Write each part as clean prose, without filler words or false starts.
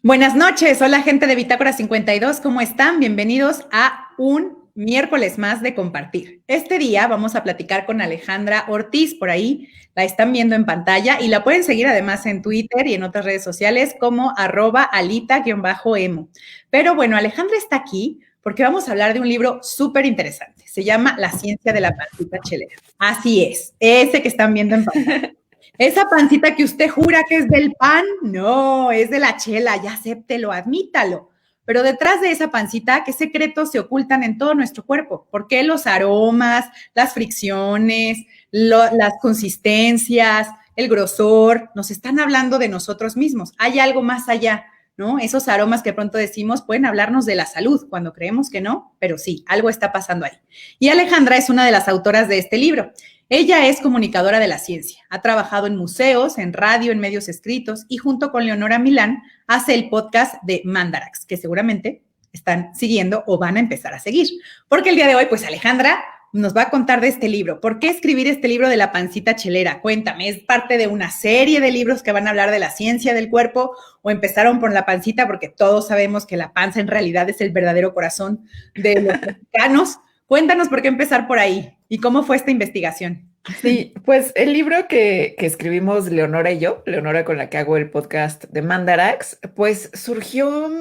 Buenas noches, hola gente de Bitácora 52, ¿cómo están? Bienvenidos a un miércoles más de compartir. Este día vamos a platicar con Alejandra Ortiz, por ahí la están viendo en pantalla y la pueden seguir además en Twitter y en otras redes sociales como @alita_emo. Pero bueno, Alejandra está aquí porque vamos a hablar de un libro súper interesante. Se llama La ciencia de la pancita chelera. Así es, ese que están viendo en pantalla. Esa pancita que usted jura que es del pan, no, es de la chela, ya acéptelo, admítalo. Pero detrás de esa pancita, ¿qué secretos se ocultan en todo nuestro cuerpo? ¿Por qué los aromas, las fricciones, las consistencias, el grosor, nos están hablando de nosotros mismos? Hay algo más allá, ¿no? Esos aromas que pronto decimos pueden hablarnos de la salud, cuando creemos que no, pero sí, algo está pasando ahí. Y Alejandra es una de las autoras de este libro. Ella es comunicadora de la ciencia, ha trabajado en museos, en radio, en medios escritos y junto con Leonora Milán hace el podcast de Mandarax, que seguramente están siguiendo o van a empezar a seguir. Porque el día de hoy, pues Alejandra nos va a contar de este libro. ¿Por qué escribir este libro de la pancita chelera? Cuéntame, ¿es parte de una serie de libros que van a hablar de la ciencia del cuerpo o empezaron por la pancita porque todos sabemos que la panza en realidad es el verdadero corazón de los mexicanos? Cuéntanos por qué empezar por ahí y cómo fue esta investigación. Sí, pues el libro que escribimos Leonora y yo, Leonora con la que hago el podcast de Mandarax, pues surgió,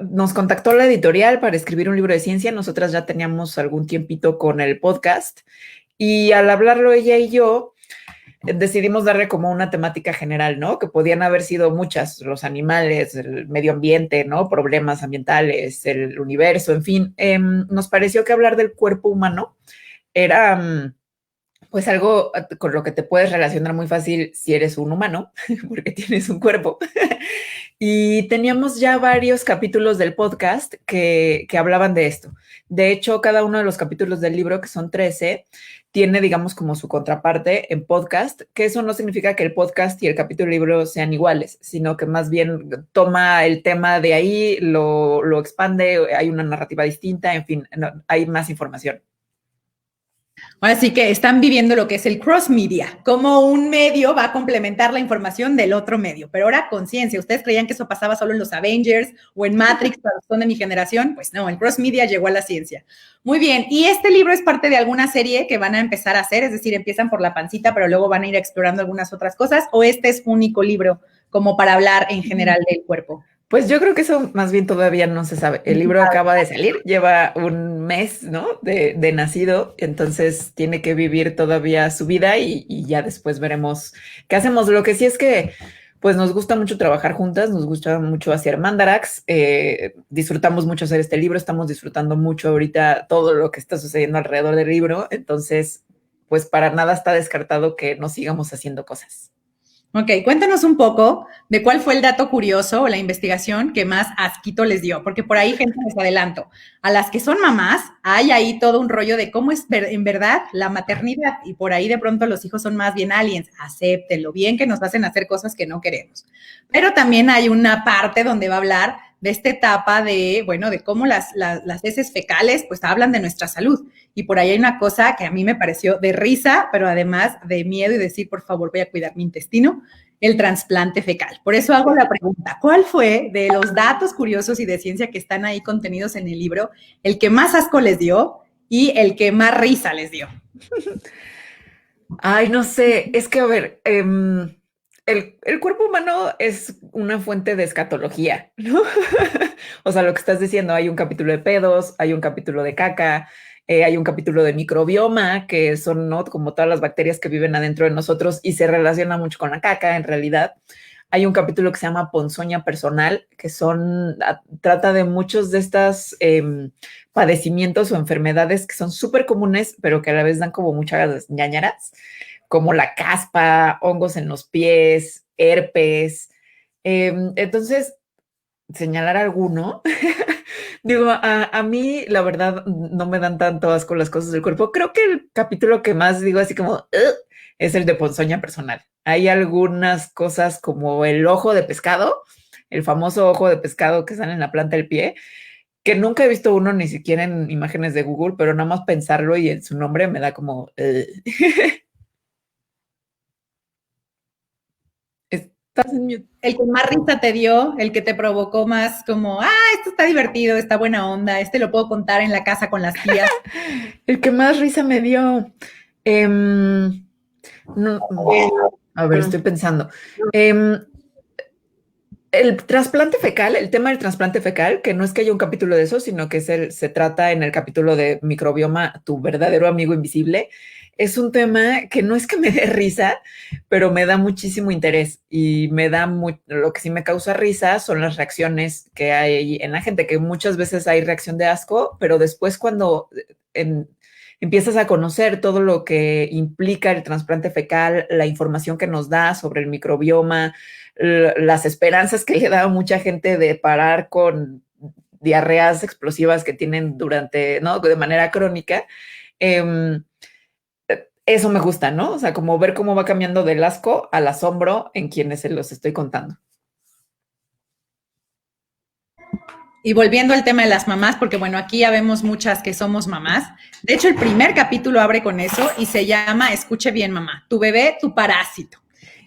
nos contactó la editorial para escribir un libro de ciencia. Nosotras ya teníamos algún tiempito con el podcast y al hablarlo ella y yo, decidimos darle como una temática general, ¿no? Que podían haber sido muchas, los animales, el medio ambiente, ¿no? Problemas ambientales, el universo, en fin. Nos pareció que hablar del cuerpo humano era pues algo con lo que te puedes relacionar muy fácil si eres un humano, porque tienes un cuerpo. Y teníamos ya varios capítulos del podcast que hablaban de esto. De hecho, cada uno de los capítulos del libro, que son 13, tiene, digamos, como su contraparte en podcast, que eso no significa que el podcast y el capítulo del libro sean iguales, sino que más bien toma el tema de ahí, lo expande, hay una narrativa distinta, en fin, no, hay más información. Ahora sí que están viviendo lo que es el cross media, como un medio va a complementar la información del otro medio, pero ahora conciencia. ¿Ustedes creían que eso pasaba solo en los Avengers o en Matrix, para los que son de mi generación? Pues no, el cross media llegó a la ciencia. Muy bien, y este libro es parte de alguna serie que van a empezar a hacer, es decir, empiezan por la pancita, pero luego van a ir explorando algunas otras cosas, o este es único libro como para hablar en general del cuerpo. Pues yo creo que eso más bien todavía no se sabe. El libro acaba de salir, lleva un mes, ¿no? De nacido, entonces tiene que vivir todavía su vida y ya después veremos qué hacemos. Lo que sí es que, pues nos gusta mucho trabajar juntas, nos gusta mucho hacer Mandarax, disfrutamos mucho hacer este libro, estamos disfrutando mucho ahorita todo lo que está sucediendo alrededor del libro, entonces, pues para nada está descartado que nos sigamos haciendo cosas. Ok, cuéntanos un poco de cuál fue el dato curioso o la investigación que más asquito les dio, porque por ahí, gente, les adelanto, a las que son mamás, hay ahí todo un rollo de cómo es en verdad la maternidad y por ahí de pronto los hijos son más bien aliens, acéptenlo, bien que nos hacen hacer cosas que no queremos. Pero también hay una parte donde va a hablar de esta etapa de, bueno, de cómo las heces fecales pues hablan de nuestra salud. Y por ahí hay una cosa que a mí me pareció de risa, pero además de miedo y decir, por favor, voy a cuidar mi intestino, el trasplante fecal. Por eso hago la pregunta, ¿cuál fue de los datos curiosos y de ciencia que están ahí contenidos en el libro el que más asco les dio y el que más risa les dio? Ay, no sé, es que a ver, el cuerpo humano es una fuente de escatología, ¿no? O sea, lo que estás diciendo, hay un capítulo de pedos, hay un capítulo de caca, hay un capítulo de microbioma, que son, ¿no? Como todas las bacterias que viven adentro de nosotros y se relaciona mucho con la caca, en realidad. Hay un capítulo que se llama Ponzoña Personal, que trata de muchos de estas padecimientos o enfermedades que son súper comunes, pero que a la vez dan como muchas ñañaras, como la caspa, hongos en los pies, herpes. Entonces, señalar alguno, digo, a mí la verdad no me dan tanto asco las cosas del cuerpo. Creo que el capítulo que más digo así como es el de Ponzoña Personal. Hay algunas cosas como el ojo de pescado, el famoso ojo de pescado que sale en la planta del pie, que nunca he visto uno ni siquiera en imágenes de Google, pero nada más pensarlo y en su nombre me da como... Estás en mute. El que más risa te dio, el que te provocó más como, esto está divertido, está buena onda, lo puedo contar en la casa con las tías. El que más risa me dio. No, a ver, estoy pensando. El trasplante fecal, el tema del trasplante fecal, que no es que haya un capítulo de eso, sino que se trata en el capítulo de microbioma, tu verdadero amigo invisible, es un tema que no es que me dé risa, pero me da muchísimo interés y lo que sí me causa risa son las reacciones que hay en la gente, que muchas veces hay reacción de asco, pero después cuando empiezas a conocer todo lo que implica el trasplante fecal, la información que nos da sobre el microbioma, las esperanzas que le da a mucha gente de parar con diarreas explosivas que tienen ¿no? De manera crónica. Eso me gusta, ¿no? O sea, como ver cómo va cambiando del asco al asombro en quienes se los estoy contando. Y volviendo al tema de las mamás, porque bueno, aquí ya vemos muchas que somos mamás. De hecho, el primer capítulo abre con eso y se llama Escuche bien, mamá, tu bebé, tu parásito.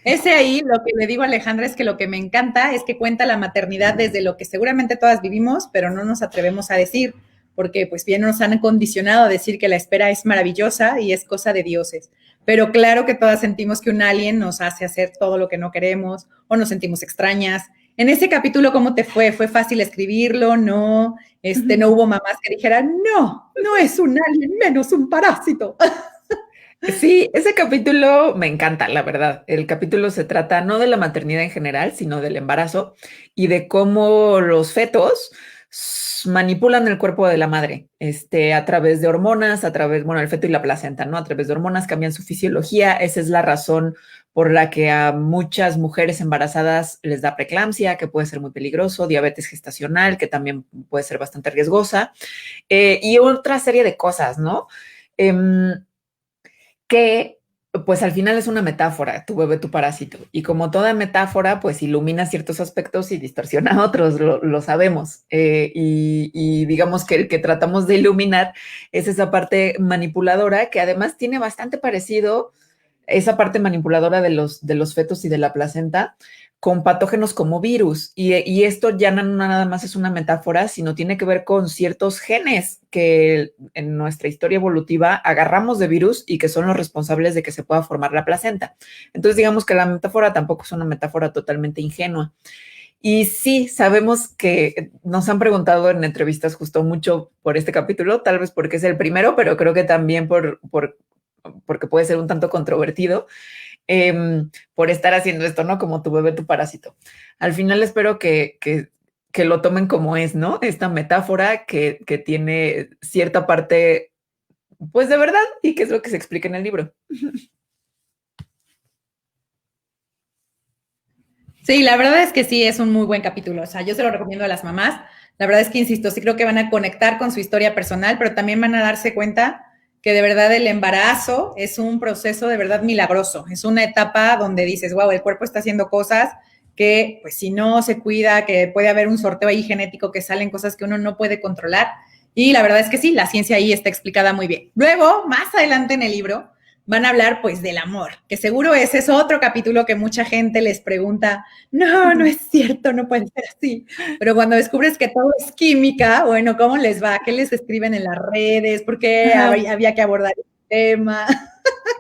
Ese ahí, lo que le digo a Alejandra es que lo que me encanta es que cuenta la maternidad desde lo que seguramente todas vivimos, pero no nos atrevemos a decir, porque pues bien nos han condicionado a decir que la espera es maravillosa y es cosa de dioses. Pero claro que todas sentimos que un alien nos hace hacer todo lo que no queremos o nos sentimos extrañas. En ese capítulo, ¿cómo te fue? ¿Fue fácil escribirlo? No, no hubo mamás que dijeran, no es un alien, menos un parásito. Sí, ese capítulo me encanta, la verdad. El capítulo se trata no de la maternidad en general, sino del embarazo y de cómo los fetos manipulan el cuerpo de la madre, a través de hormonas, el feto y la placenta, ¿no? A través de hormonas cambian su fisiología. Esa es la razón por la que a muchas mujeres embarazadas les da preeclampsia, que puede ser muy peligroso, diabetes gestacional, que también puede ser bastante riesgosa, y otra serie de cosas, ¿no? Que pues al final es una metáfora, tu bebé, tu parásito. Y como toda metáfora, pues ilumina ciertos aspectos y distorsiona otros, lo sabemos. Y digamos que el que tratamos de iluminar es esa parte manipuladora que además tiene bastante parecido esa parte manipuladora de los fetos y de la placenta con patógenos como virus. Y esto ya no nada más es una metáfora, sino tiene que ver con ciertos genes que en nuestra historia evolutiva agarramos de virus y que son los responsables de que se pueda formar la placenta. Entonces, digamos que la metáfora tampoco es una metáfora totalmente ingenua. Y sí, sabemos que nos han preguntado en entrevistas justo mucho por este capítulo, tal vez porque es el primero, pero creo que también porque puede ser un tanto controvertido, por estar haciendo esto, ¿no? Como tu bebé, tu parásito. Al final espero que lo tomen como es, ¿no? Esta metáfora que tiene cierta parte, pues de verdad, y que es lo que se explica en el libro. Sí, la verdad es que sí, es un muy buen capítulo. O sea, yo se lo recomiendo a las mamás. La verdad es que, insisto, sí creo que van a conectar con su historia personal, pero también van a darse cuenta que de verdad el embarazo es un proceso de verdad milagroso. Es una etapa donde dices, wow, el cuerpo está haciendo cosas que, pues, si no se cuida, que puede haber un sorteo ahí genético, que salen cosas que uno no puede controlar. Y la verdad es que sí, la ciencia ahí está explicada muy bien. Luego, más adelante en el libro, van a hablar pues del amor, que seguro ese es otro capítulo que mucha gente les pregunta, no es cierto, no puede ser así. Pero cuando descubres que todo es química, bueno, ¿cómo les va? ¿Qué les escriben en las redes? ¿Por qué había que abordar el tema?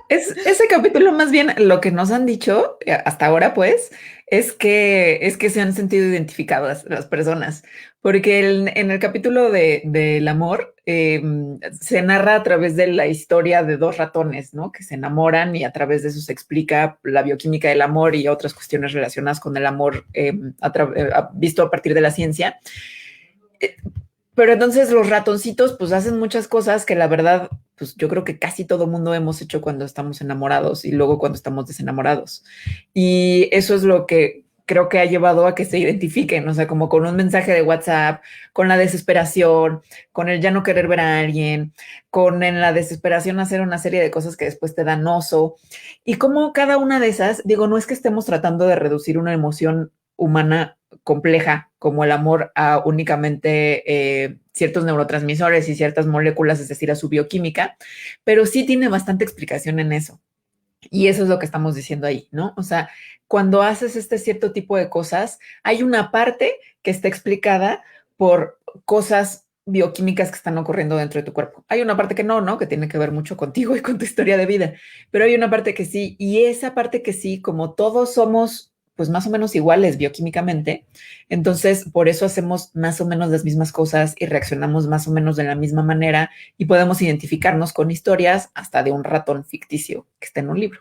Ese capítulo, más bien, lo que nos han dicho hasta ahora, pues, es que se han sentido identificadas las personas, porque en el capítulo del amor se narra a través de la historia de dos ratones, ¿no? Que se enamoran y a través de eso se explica la bioquímica del amor y otras cuestiones relacionadas con el amor visto a partir de la ciencia. Pero entonces los ratoncitos pues hacen muchas cosas que la verdad pues yo creo que casi todo mundo hemos hecho cuando estamos enamorados y luego cuando estamos desenamorados. Y eso es lo que creo que ha llevado a que se identifiquen, o sea, como con un mensaje de WhatsApp, con la desesperación, con el ya no querer ver a alguien, con en la desesperación hacer una serie de cosas que después te dan oso. Y como cada una de esas, digo, no es que estemos tratando de reducir una emoción humana compleja como el amor a únicamente ciertos neurotransmisores y ciertas moléculas, es decir, a su bioquímica, pero sí tiene bastante explicación en eso. Y eso es lo que estamos diciendo ahí, ¿no? O sea, cuando haces este cierto tipo de cosas, hay una parte que está explicada por cosas bioquímicas que están ocurriendo dentro de tu cuerpo. Hay una parte que no, ¿no? Que tiene que ver mucho contigo y con tu historia de vida, pero hay una parte que sí, y esa parte que sí, como todos somos pues más o menos iguales bioquímicamente, entonces por eso hacemos más o menos las mismas cosas y reaccionamos más o menos de la misma manera y podemos identificarnos con historias hasta de un ratón ficticio que está en un libro.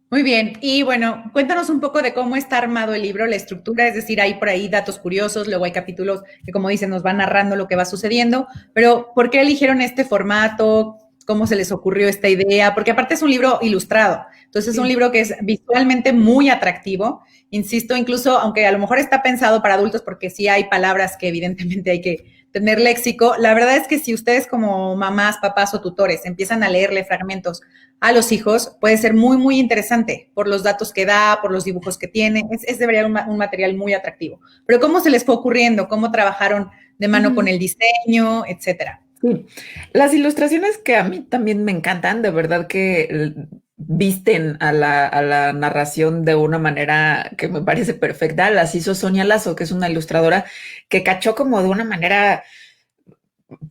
Muy bien, y bueno, cuéntanos un poco de cómo está armado el libro, la estructura, es decir, hay por ahí datos curiosos, luego hay capítulos que, como dicen, nos van narrando lo que va sucediendo, pero ¿por qué eligieron este formato? ¿Cómo se les ocurrió esta idea? Porque aparte es un libro ilustrado, entonces es un libro que es visualmente muy atractivo, insisto, incluso aunque a lo mejor está pensado para adultos, porque sí hay palabras que evidentemente hay que tener léxico, la verdad es que si ustedes como mamás, papás o tutores empiezan a leerle fragmentos a los hijos, puede ser muy, muy interesante por los datos que da, por los dibujos que tiene. Es de verdad un material muy atractivo. Pero ¿cómo se les fue ocurriendo? ¿Cómo trabajaron de mano con el diseño, etcétera? Sí. Las ilustraciones que a mí también me encantan, de verdad que visten a la narración de una manera que me parece perfecta, las hizo Sonia Lazo, que es una ilustradora que cachó como de una manera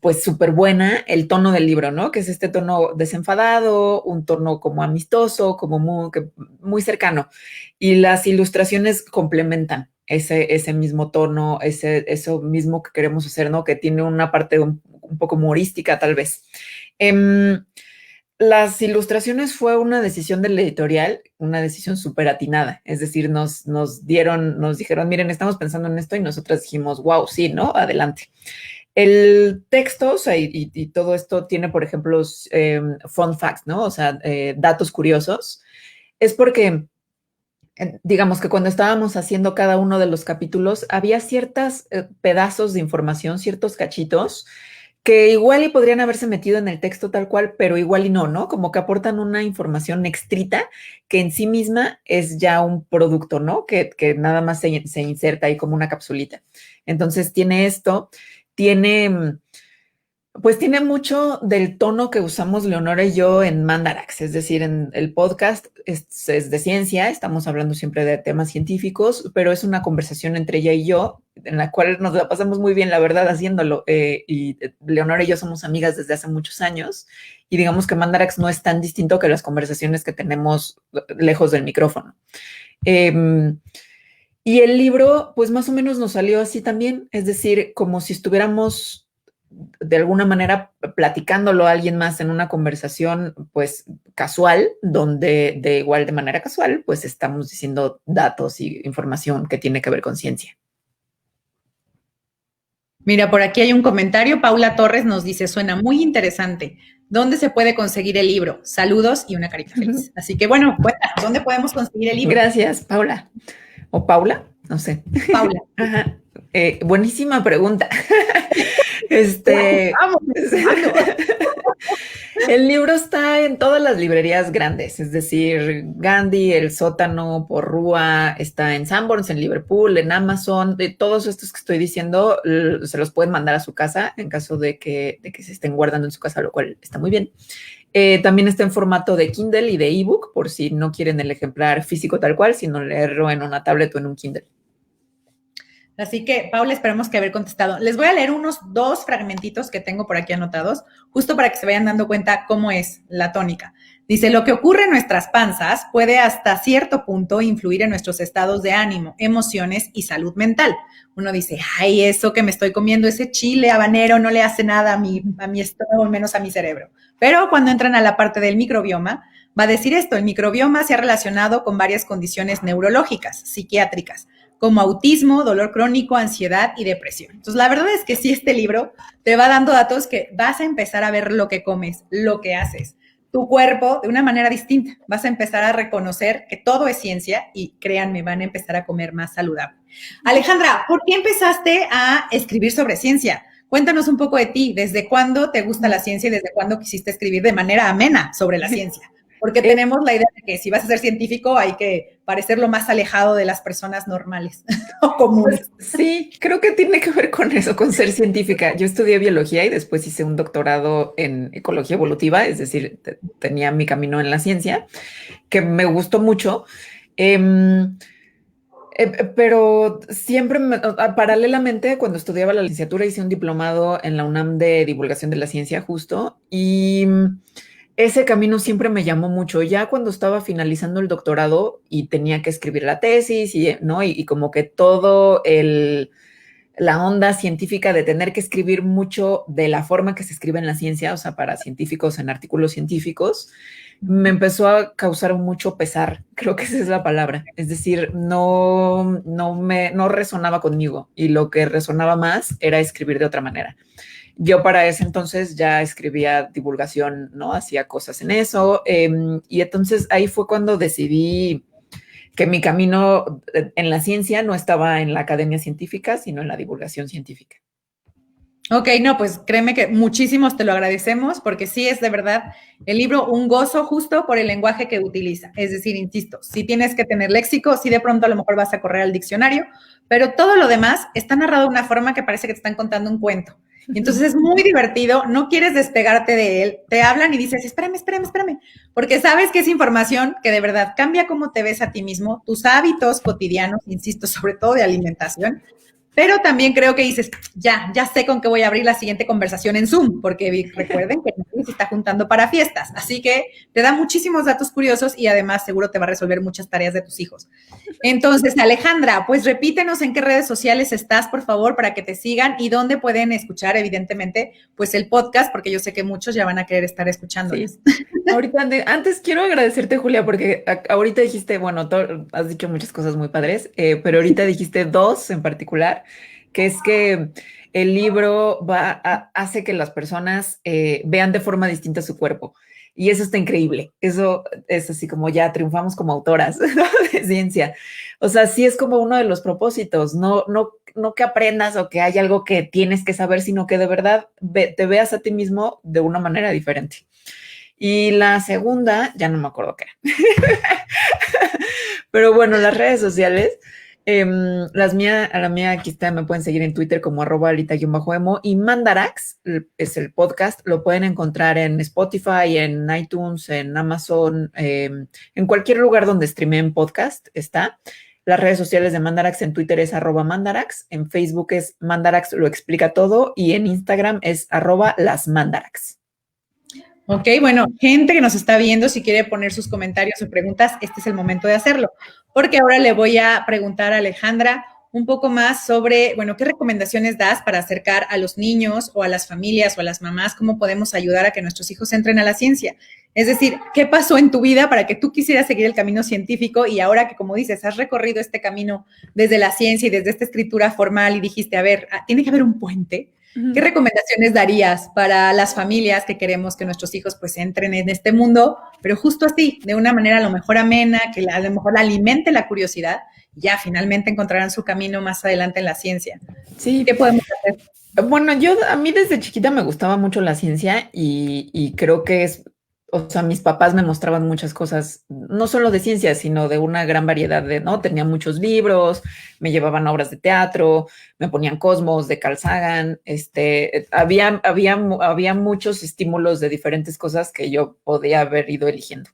pues súper buena el tono del libro, ¿no? Que es este tono desenfadado, un tono como amistoso, como muy cercano. Y las ilustraciones complementan ese mismo tono, eso mismo que queremos hacer, ¿no? Que tiene una parte un poco humorística, tal vez. Las ilustraciones fue una decisión del editorial, una decisión súper atinada. Es decir, nos dijeron, miren, estamos pensando en esto y nosotras dijimos, wow, sí, ¿no? Adelante. El texto, o sea, y todo esto tiene, por ejemplo, fun facts, ¿no? O sea, datos curiosos. Es porque, digamos que cuando estábamos haciendo cada uno de los capítulos, había ciertos pedazos de información, ciertos cachitos, que igual y podrían haberse metido en el texto tal cual, pero igual y no, ¿no? Como que aportan una información extrita que en sí misma es ya un producto, ¿no? Que nada más se inserta ahí como una capsulita. Entonces tiene esto, tiene, pues tiene mucho del tono que usamos Leonora y yo en Mandarax, es decir, en el podcast es de ciencia, estamos hablando siempre de temas científicos, pero es una conversación entre ella y yo, en la cual nos la pasamos muy bien, la verdad, haciéndolo. Y Leonora y yo somos amigas desde hace muchos años, y digamos que Mandarax no es tan distinto que las conversaciones que tenemos lejos del micrófono. Y el libro, pues más o menos nos salió así también, es decir, como si estuviéramos de alguna manera platicándolo a alguien más en una conversación pues casual, donde de manera casual pues estamos diciendo datos y información que tiene que ver con ciencia. Mira, por aquí hay un comentario. Paula Torres nos dice, suena muy interesante. ¿Dónde se puede conseguir el libro? Saludos y una carita feliz. Así que bueno, cuéntanos, ¿dónde podemos conseguir el libro? Gracias, Paula. ¿O Paula? No sé. Paula. Ajá. Buenísima pregunta. Vamos, el libro está en todas las librerías grandes, es decir, Gandhi, El Sótano, Porrúa, está en Sanborns, en Liverpool, en Amazon, de todos estos que estoy diciendo, se los pueden mandar a su casa en caso de que se estén guardando en su casa, lo cual está muy bien. También está en formato de Kindle y de ebook, por si no quieren el ejemplar físico tal cual, sino leerlo en una tablet o en un Kindle. Así que, Paula, esperamos que haber contestado. Les voy a leer unos 2 fragmentitos que tengo por aquí anotados, justo para que se vayan dando cuenta cómo es la tónica. Dice, lo que ocurre en nuestras panzas puede hasta cierto punto influir en nuestros estados de ánimo, emociones y salud mental. Uno dice, ay, eso que me estoy comiendo, ese chile habanero no le hace nada a mi estómago, menos a mi cerebro. Pero cuando entran a la parte del microbioma, va a decir esto, el microbioma se ha relacionado con varias condiciones neurológicas, psiquiátricas, como autismo, dolor crónico, ansiedad y depresión. Entonces, la verdad es que sí, este libro te va dando datos que vas a empezar a ver lo que comes, lo que haces, tu cuerpo de una manera distinta. Vas a empezar a reconocer que todo es ciencia y créanme, van a empezar a comer más saludable. Alejandra, ¿por qué empezaste a escribir sobre ciencia? Cuéntanos un poco de ti. ¿Desde cuándo te gusta la ciencia y desde cuándo quisiste escribir de manera amena sobre la ciencia? Porque tenemos la idea de que si vas a ser científico hay que parecer lo más alejado de las personas normales o comunes. Pues, sí, creo que tiene que ver con eso, con ser científica. Yo estudié biología y después hice un doctorado en ecología evolutiva, es decir, tenía mi camino en la ciencia, que me gustó mucho. Em, pero siempre, paralelamente, cuando estudiaba la licenciatura, hice un diplomado en la UNAM de divulgación de la ciencia justo, y ese camino siempre me llamó mucho. Ya cuando estaba finalizando el doctorado y tenía que escribir la tesis y, ¿no? Y como que todo la onda científica de tener que escribir mucho de la forma que se escribe en la ciencia, o sea, para científicos en artículos científicos, me empezó a causar mucho pesar. Creo que esa es la palabra. Es decir, no resonaba conmigo, y lo que resonaba más era escribir de otra manera. Yo para ese entonces ya escribía divulgación, ¿no? Hacía cosas en eso. Y entonces ahí fue cuando decidí que mi camino en la ciencia no estaba en la academia científica, sino en la divulgación científica. Ok, no, pues créeme que muchísimos te lo agradecemos porque sí es de verdad el libro un gozo justo por el lenguaje que utiliza. Es decir, insisto, si tienes que tener léxico, si de pronto a lo mejor vas a correr al diccionario, pero todo lo demás está narrado de una forma que parece que te están contando un cuento. Y entonces es muy divertido, no quieres despegarte de él, te hablan y dices, espérame, porque sabes que es información que de verdad cambia cómo te ves a ti mismo, tus hábitos cotidianos, insisto, sobre todo de alimentación. Pero también creo que dices, ya sé con qué voy a abrir la siguiente conversación en Zoom, porque recuerden que nadie se está juntando para fiestas. Así que te da muchísimos datos curiosos y además seguro te va a resolver muchas tareas de tus hijos. Entonces, Alejandra, pues repítenos en qué redes sociales estás, por favor, para que te sigan y dónde pueden escuchar, evidentemente, pues el podcast, porque yo sé que muchos ya van a querer estar escuchándoles. Sí. Ahorita, antes quiero agradecerte, Julia, porque ahorita dijiste, bueno, has dicho muchas cosas muy padres, pero ahorita dijiste dos en particular, que es que el libro hace que las personas vean de forma distinta su cuerpo. Y eso está increíble. Eso es así como ya triunfamos como autoras, ¿no? De ciencia. O sea, sí es como uno de los propósitos, no que aprendas o que hay algo que tienes que saber, sino que de verdad te veas a ti mismo de una manera diferente. Y la segunda, ya no me acuerdo qué era. Pero bueno, las redes sociales, a la mía aquí está, me pueden seguir en Twitter como @alita_emo, y Mandarax es el podcast, lo pueden encontrar en Spotify, en iTunes, en Amazon, en cualquier lugar donde streamen podcast está. Las redes sociales de Mandarax en Twitter es @Mandarax, en Facebook es Mandarax lo explica todo, y en Instagram es @lasmandarax. Ok, bueno, gente que nos está viendo, si quiere poner sus comentarios o preguntas, este es el momento de hacerlo, porque ahora le voy a preguntar a Alejandra un poco más sobre, bueno, ¿qué recomendaciones das para acercar a los niños o a las familias o a las mamás? ¿Cómo podemos ayudar a que nuestros hijos entren a la ciencia? Es decir, ¿qué pasó en tu vida para que tú quisieras seguir el camino científico y ahora que, como dices, has recorrido este camino desde la ciencia y desde esta escritura formal y dijiste, a ver, tiene que haber un puente? ¿Qué recomendaciones darías para las familias que queremos que nuestros hijos pues entren en este mundo, pero justo así, de una manera a lo mejor amena, que a lo mejor alimente la curiosidad y ya finalmente encontrarán su camino más adelante en la ciencia? Sí. ¿Qué podemos hacer? Bueno, a mí desde chiquita me gustaba mucho la ciencia, y creo que o sea, mis papás me mostraban muchas cosas, no solo de ciencia, sino de una gran variedad ¿no? Tenía muchos libros, me llevaban a obras de teatro, me ponían Cosmos de Carl Sagan, había muchos estímulos de diferentes cosas que yo podía haber ido eligiendo.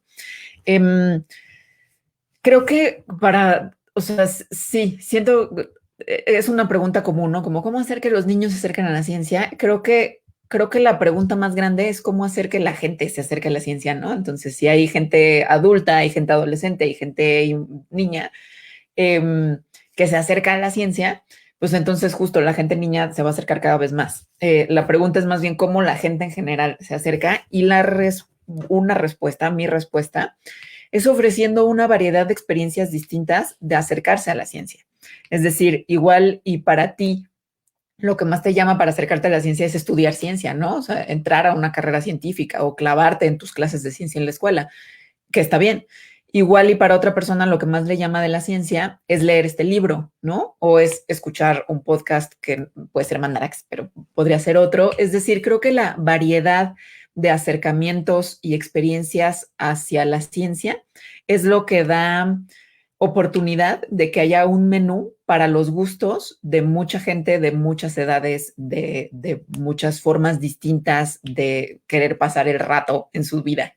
Creo que o sea, sí, siento, es una pregunta común, ¿no? Como, ¿cómo hacer que los niños se acerquen a la ciencia? Creo que la pregunta más grande es cómo hacer que la gente se acerque a la ciencia, ¿no? Entonces, si hay gente adulta, hay gente adolescente, hay gente niña que se acerca a la ciencia, pues entonces justo la gente niña se va a acercar cada vez más. La pregunta es más bien cómo la gente en general se acerca, y mi respuesta es ofreciendo una variedad de experiencias distintas de acercarse a la ciencia. Es decir, igual y para ti, lo que más te llama para acercarte a la ciencia es estudiar ciencia, ¿no? O sea, entrar a una carrera científica o clavarte en tus clases de ciencia en la escuela, que está bien. Igual y para otra persona lo que más le llama de la ciencia es leer este libro, ¿no? O es escuchar un podcast que puede ser Mandarax, pero podría ser otro. Es decir, creo que la variedad de acercamientos y experiencias hacia la ciencia es lo que da oportunidad de que haya un menú para los gustos de mucha gente, de muchas edades, de muchas formas distintas de querer pasar el rato en su vida.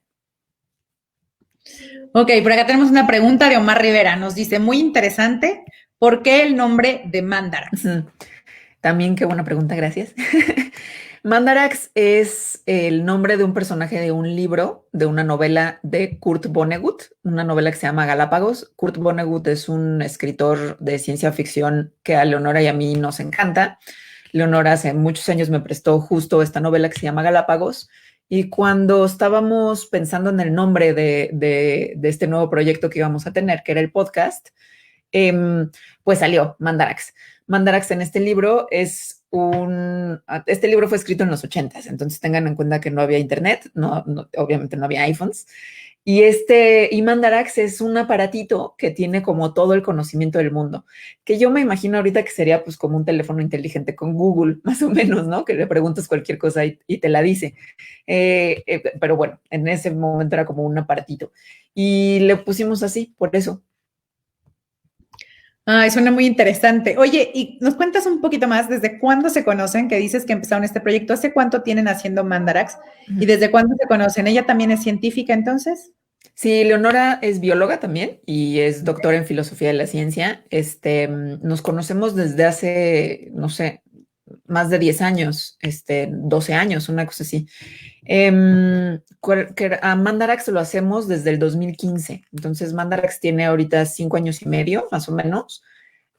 Ok, por acá tenemos una pregunta de Omar Rivera. Nos dice, muy interesante, ¿por qué el nombre de Mandarax? También qué buena pregunta, gracias. Mandarax es el nombre de un personaje de un libro, de una novela de Kurt Vonnegut, una novela que se llama Galápagos. Kurt Vonnegut es un escritor de ciencia ficción que a Leonora y a mí nos encanta. Leonora hace muchos años me prestó justo esta novela que se llama Galápagos, y cuando estábamos pensando en el nombre de este nuevo proyecto que íbamos a tener, que era el podcast, pues salió Mandarax. Mandarax en este libro este libro fue escrito en los 80s, entonces tengan en cuenta que no había internet, obviamente no había iPhones. Y Mandarax es un aparatito que tiene como todo el conocimiento del mundo, que yo me imagino ahorita que sería pues como un teléfono inteligente con Google, más o menos, ¿no? Que le preguntas cualquier cosa y te la dice. Pero bueno, en ese momento era como un aparatito. Y le pusimos así, por eso. Ay, suena muy interesante. Oye, y nos cuentas un poquito más, ¿desde cuándo se conocen? Que dices que empezaron este proyecto, ¿hace cuánto tienen haciendo Mandarax? ¿Y desde cuándo se conocen? ¿Ella también es científica entonces? Sí, Leonora es bióloga también y es doctora en filosofía de la ciencia. Nos conocemos desde hace, no sé, más de 10 años, 12 años, una cosa así. A Mandarax lo hacemos desde el 2015. Entonces, Mandarax tiene ahorita 5 años y medio, más o menos.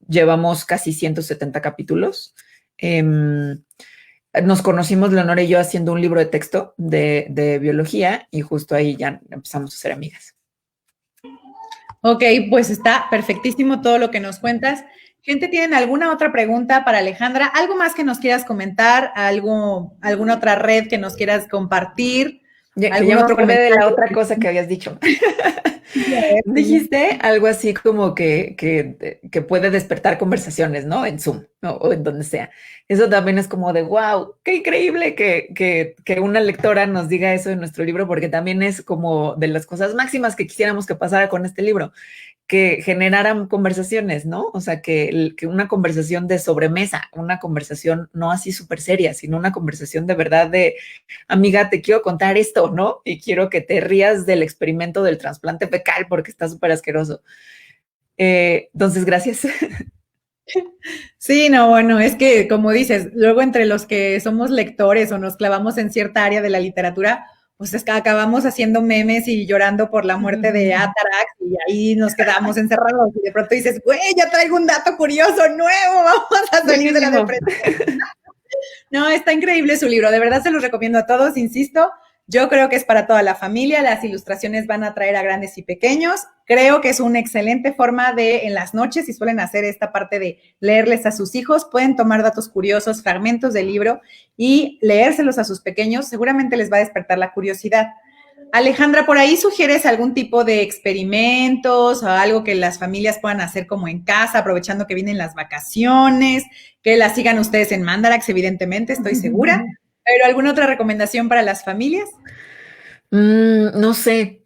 Llevamos casi 170 capítulos. Nos conocimos, Leonora y yo, haciendo un libro de texto de biología, y justo ahí ya empezamos a ser amigas. Ok, pues está perfectísimo todo lo que nos cuentas. Gente, ¿tienen alguna otra pregunta para Alejandra? ¿Algo más que nos quieras comentar? ¿Alguna otra red que nos quieras compartir? Que ya me acordé de la otra cosa que habías dicho. Dijiste algo así como que puede despertar conversaciones, ¿no? En Zoom, ¿no? O en donde sea. Eso también es como de, wow, qué increíble que una lectora nos diga eso en nuestro libro, porque también es como de las cosas máximas que quisiéramos que pasara con este libro, que generaran conversaciones, ¿no? O sea, que una conversación de sobremesa, una conversación no así súper seria, sino una conversación de verdad de, amiga, te quiero contar esto, ¿no? Y quiero que te rías del experimento del trasplante fecal porque está súper asqueroso. Entonces, gracias. Sí, no, bueno, es que como dices, luego entre los que somos lectores o nos clavamos en cierta área de la literatura, pues es que acabamos haciendo memes y llorando por la muerte de Atarax y ahí nos quedamos encerrados y de pronto dices, güey, ya traigo un dato curioso nuevo, vamos a salir de la depresión. No, está increíble su libro, de verdad se los recomiendo a todos, insisto, yo creo que es para toda la familia, las ilustraciones van a atraer a grandes y pequeños, creo que es una excelente forma de, en las noches, si suelen hacer esta parte de leerles a sus hijos, pueden tomar datos curiosos, fragmentos del libro y leérselos a sus pequeños, seguramente les va a despertar la curiosidad. Alejandra, ¿por ahí sugieres algún tipo de experimentos o algo que las familias puedan hacer como en casa, aprovechando que vienen las vacaciones, que las sigan ustedes en Mandarax, evidentemente, estoy segura? ¿Pero alguna otra recomendación para las familias? No sé.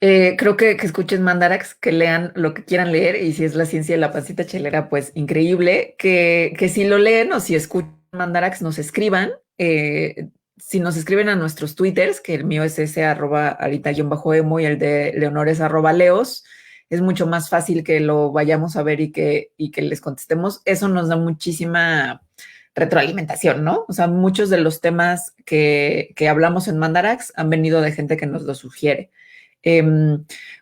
Creo que escuchen Mandarax, que lean lo que quieran leer, y si es la ciencia de la pancita chelera, pues increíble. Que si lo leen o si escuchan Mandarax, nos escriban. Si nos escriben a nuestros twitters, que el mío es ese @arita_emo y el de Leonor es @leos, es mucho más fácil que lo vayamos a ver y que les contestemos. Eso nos da muchísima retroalimentación, ¿no? O sea, muchos de los temas que hablamos en Mandarax han venido de gente que nos lo sugiere.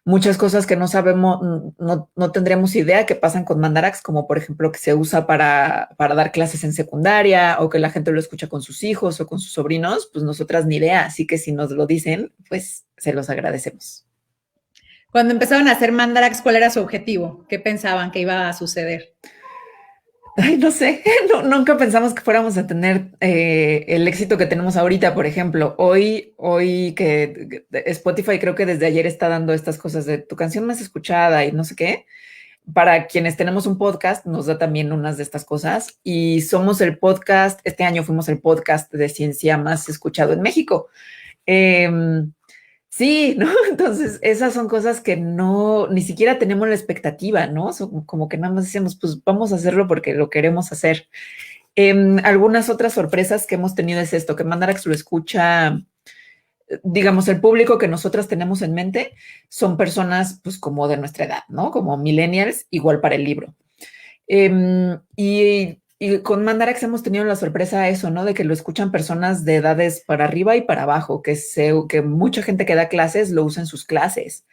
Muchas cosas que no sabemos, no tendríamos idea que pasan con Mandarax, como por ejemplo que se usa para dar clases en secundaria, o que la gente lo escucha con sus hijos o con sus sobrinos, pues nosotras ni idea. Así que si nos lo dicen, pues se los agradecemos. Cuando empezaron a hacer Mandarax, ¿cuál era su objetivo? ¿Qué pensaban que iba a suceder? Ay, no sé, nunca pensamos que fuéramos a tener el éxito que tenemos ahorita. Por ejemplo, hoy que Spotify creo que desde ayer está dando estas cosas de tu canción más escuchada y no sé qué. Para quienes tenemos un podcast, nos da también unas de estas cosas, y somos el podcast, este año fuimos el podcast de ciencia más escuchado en México. Sí, ¿no? Entonces, esas son cosas que no, ni siquiera tenemos la expectativa, ¿no? Son como que nada más decimos, pues vamos a hacerlo porque lo queremos hacer. Algunas otras sorpresas que hemos tenido es esto, que Mandarax lo escucha, digamos, el público que nosotras tenemos en mente son personas, pues, como de nuestra edad, ¿no? Como millennials, igual para el libro. Y con Mandarax hemos tenido la sorpresa de eso, ¿no? De que lo escuchan personas de edades para arriba y para abajo, que mucha gente que da clases lo usa en sus clases,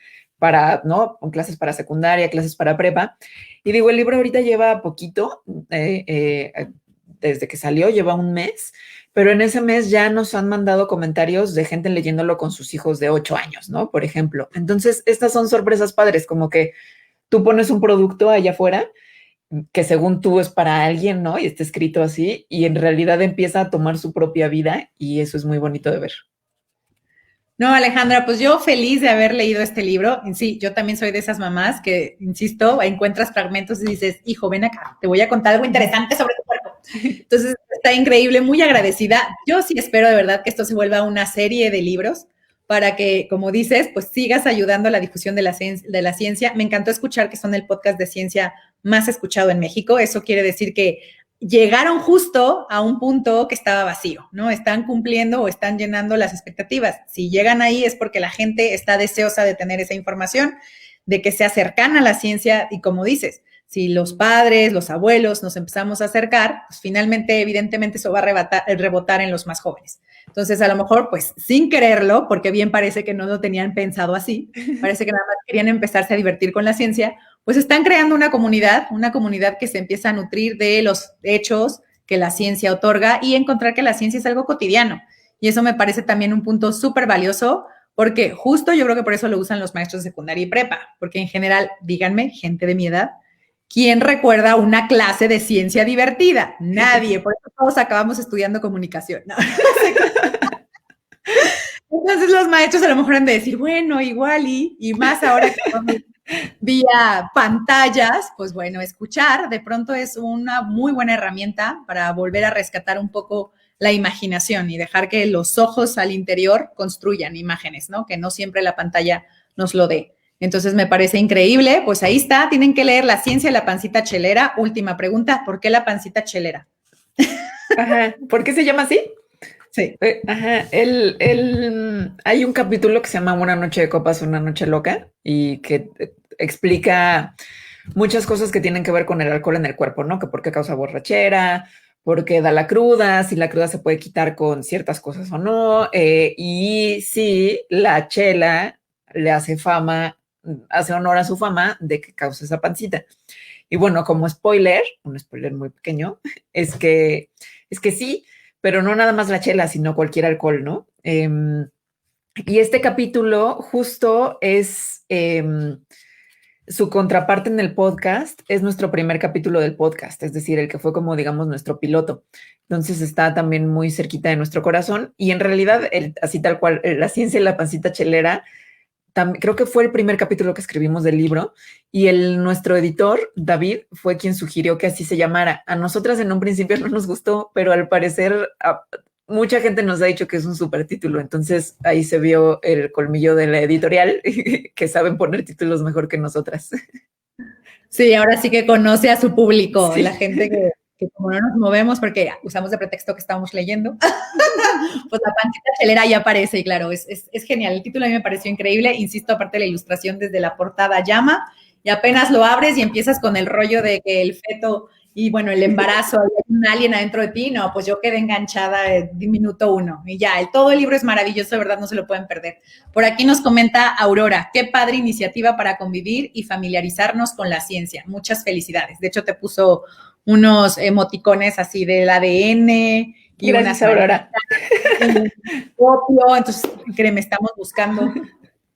¿no? Clases para secundaria, clases para prepa. Y digo, el libro ahorita lleva poquito, desde que salió, lleva un mes, pero en ese mes ya nos han mandado comentarios de gente leyéndolo con sus hijos de 8 años, ¿no? Por ejemplo. Entonces, estas son sorpresas padres, como que tú pones un producto allá afuera que según tú es para alguien, ¿no? Y está escrito así, y en realidad empieza a tomar su propia vida, y eso es muy bonito de ver. No, Alejandra, pues yo feliz de haber leído este libro. Sí, yo también soy de esas mamás que, insisto, encuentras fragmentos y dices, hijo, ven acá, te voy a contar algo interesante sobre tu cuerpo. Entonces, está increíble, muy agradecida. Yo sí espero de verdad que esto se vuelva una serie de libros para que, como dices, pues sigas ayudando a la difusión de la ciencia. Me encantó escuchar que son el podcast de ciencia más escuchado en México. Eso quiere decir que llegaron justo a un punto que estaba vacío, ¿no? Están cumpliendo o están llenando las expectativas. Si llegan ahí es porque la gente está deseosa de tener esa información, de que se acercan a la ciencia y como dices, si los padres, los abuelos nos empezamos a acercar, pues finalmente, evidentemente, eso va a rebotar en los más jóvenes. Entonces, a lo mejor, pues, sin quererlo, porque bien parece que no lo tenían pensado así, parece que nada más querían empezarse a divertir con la ciencia, pues están creando una comunidad que se empieza a nutrir de los hechos que la ciencia otorga y encontrar que la ciencia es algo cotidiano. Y eso me parece también un punto súper valioso, porque justo yo creo que por eso lo usan los maestros de secundaria y prepa, porque en general, díganme, gente de mi edad, ¿quién recuerda una clase de ciencia divertida? Nadie, por eso todos acabamos estudiando comunicación. ¿No? Entonces los maestros a lo mejor han de decir, bueno, igual y más ahora que vamos vía pantallas, pues bueno, escuchar de pronto es una muy buena herramienta para volver a rescatar un poco la imaginación y dejar que los ojos al interior construyan imágenes, ¿no? Que no siempre la pantalla nos lo dé. Entonces me parece increíble, pues ahí está, tienen que leer La ciencia de la pancita chelera. Última pregunta, ¿por qué la pancita chelera? Ajá, ¿por qué se llama así? Sí. Ajá, hay un capítulo que se llama Una noche de copas, una noche loca, y que explica muchas cosas que tienen que ver con el alcohol en el cuerpo, ¿no? Que por qué causa borrachera, por qué da la cruda, si la cruda se puede quitar con ciertas cosas o no, y si la chela le hace hace honor a su fama de que causa esa pancita. Y bueno, como spoiler, un spoiler muy pequeño, es que sí, pero no nada más la chela, sino cualquier alcohol, ¿no? Y este capítulo justo es su contraparte en el podcast, es nuestro primer capítulo del podcast, es decir, el que fue como, digamos, nuestro piloto. Entonces está también muy cerquita de nuestro corazón y en realidad, así tal cual, La ciencia y la pancita chelera, creo que fue el primer capítulo que escribimos del libro y nuestro editor, David, fue quien sugirió que así se llamara. A nosotras en un principio no nos gustó, pero al parecer mucha gente nos ha dicho que es un súper título. Entonces ahí se vio el colmillo de la editorial que saben poner títulos mejor que nosotras. Sí, ahora sí que conoce a su público, Sí. la gente que como no nos movemos porque usamos de pretexto que estamos leyendo, pues la pancita chelera ya aparece y claro, es genial. El título a mí me pareció increíble, insisto, aparte de la ilustración desde la portada llama y apenas lo abres y empiezas con el rollo de que el feto y bueno, el embarazo, hay un alien adentro de ti, no, pues yo quedé enganchada de minuto uno y ya, todo el libro es maravilloso, de verdad no se lo pueden perder. Por aquí nos comenta Aurora, qué padre iniciativa para convivir y familiarizarnos con la ciencia, muchas felicidades. De hecho te puso unos emoticones así del ADN y gracias, una Aurora. Entonces, créeme, estamos buscando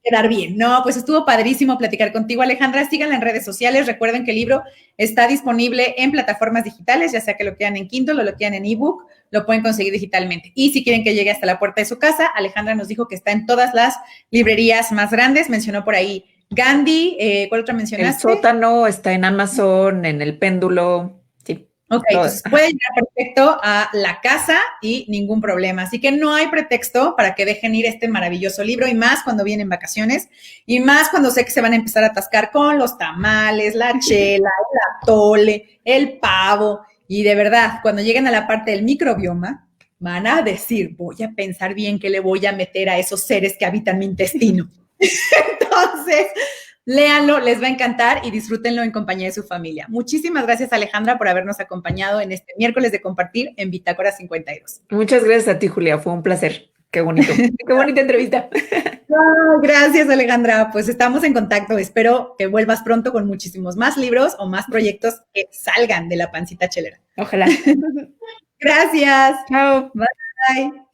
quedar bien. No, pues estuvo padrísimo platicar contigo, Alejandra. Síganla en redes sociales. Recuerden que el libro está disponible en plataformas digitales, ya sea que lo quieran en Kindle o lo quieran en ebook, lo pueden conseguir digitalmente. Y si quieren que llegue hasta la puerta de su casa, Alejandra nos dijo que está en todas las librerías más grandes. Mencionó por ahí Gandhi. ¿Cuál otra mencionaste? El Sótano está en Amazon, en El Péndulo. Sí. Ok, entonces puede llegar perfecto a la casa y ningún problema. Así que no hay pretexto para que dejen ir este maravilloso libro y más cuando vienen vacaciones y más cuando sé que se van a empezar a atascar con los tamales, la chela, el atole, el pavo. Y de verdad, cuando lleguen a la parte del microbioma, van a decir, voy a pensar bien qué le voy a meter a esos seres que habitan mi intestino. Entonces, léanlo, les va a encantar y disfrútenlo en compañía de su familia. Muchísimas gracias, Alejandra, por habernos acompañado en este miércoles de compartir en Bitácora 52. Muchas gracias a ti, Julia. Fue un placer. Qué bonito. Qué bonita entrevista. Oh, gracias, Alejandra. Pues estamos en contacto. Espero que vuelvas pronto con muchísimos más libros o más proyectos que salgan de la pancita chelera. Ojalá. Gracias. Chao. Bye.